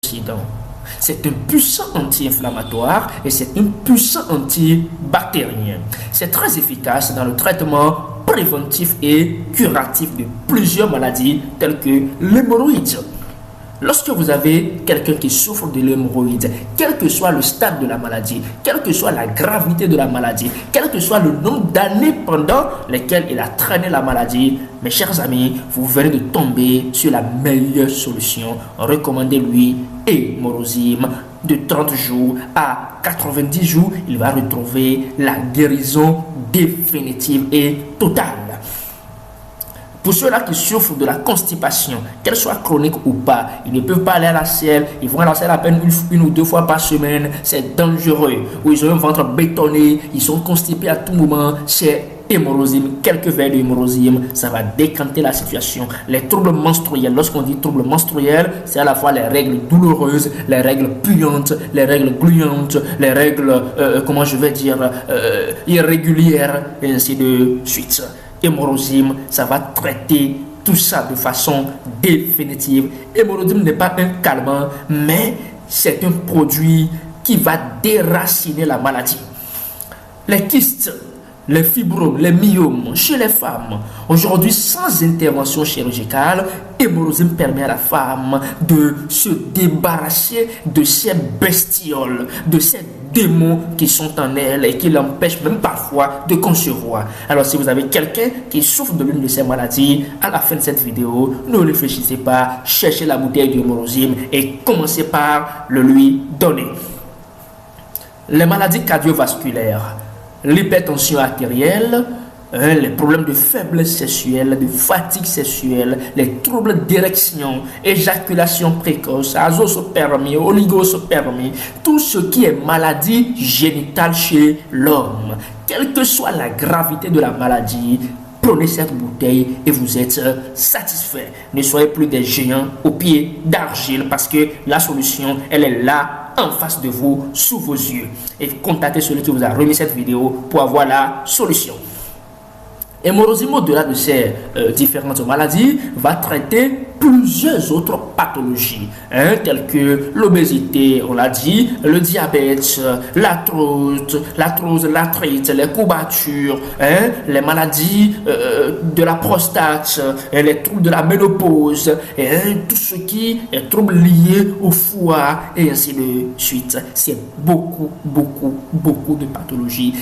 antioxydant. C'est un puissant anti-inflammatoire et c'est un puissant antibactérien. C'est très efficace dans le traitement préventif et curatif de plusieurs maladies telles que l'hémorroïde. Lorsque vous avez quelqu'un qui souffre de l'hémorroïde, quel que soit le stade de la maladie, quelle que soit la gravité de la maladie, quel que soit le nombre d'années pendant lesquelles il a traîné la maladie, mes chers amis, vous venez de tomber sur la meilleure solution. Recommandez-lui Hémorrozym. De 30 jours à 90 jours, il va retrouver la guérison définitive et totale. Pour ceux-là qui souffrent de la constipation, qu'elle soit chronique ou pas, ils ne peuvent pas aller à la selle, ils vont à la selle à peine une ou deux fois par semaine, c'est dangereux. Ou ils ont un ventre bétonné, ils sont constipés à tout moment, c'est Hémorrozym, quelques verres de Hémorrozym, ça va décanter la situation. Les troubles menstruels, lorsqu'on dit troubles menstruels, c'est à la fois les règles douloureuses, les règles puantes, les règles gluantes, les règles, irrégulières, et ainsi de suite. Hémorrozym, ça va traiter tout ça de façon définitive. Hémorrozym n'est pas un calmant, mais c'est un produit qui va déraciner la maladie. Les kystes, les fibromes, les myomes chez les femmes. Aujourd'hui, sans intervention chirurgicale, Hémorrozym permet à la femme de se débarrasser de ces bestioles, de ces démons qui sont en elle et qui l'empêchent même parfois de concevoir. Alors, si vous avez quelqu'un qui souffre de l'une de ces maladies, à la fin de cette vidéo, ne réfléchissez pas, cherchez la bouteille d'Hémorrozym et commencez par le lui donner. Les maladies cardiovasculaires, l'hypertension artérielle, les problèmes de faiblesse sexuelle, de fatigue sexuelle, les troubles d'érection, éjaculation précoce, azoospermie, oligospermie, tout ce qui est maladie génitale chez l'homme. Quelle que soit la gravité de la maladie, prenez cette bouteille et vous êtes satisfait. Ne soyez plus des géants aux pieds d'argile parce que la solution, elle est là en face de vous, sous vos yeux. Et contactez celui qui vous a remis cette vidéo pour avoir la solution. Hémorrozym, au-delà de ces différentes maladies, va traiter plusieurs autres pathologies, telles que l'obésité, on l'a dit, le diabète, l'arthrose, l'arthrite, les courbatures, les maladies de la prostate, les troubles de la ménopause, tout ce qui est troubles liés au foie, et ainsi de suite. C'est beaucoup de pathologies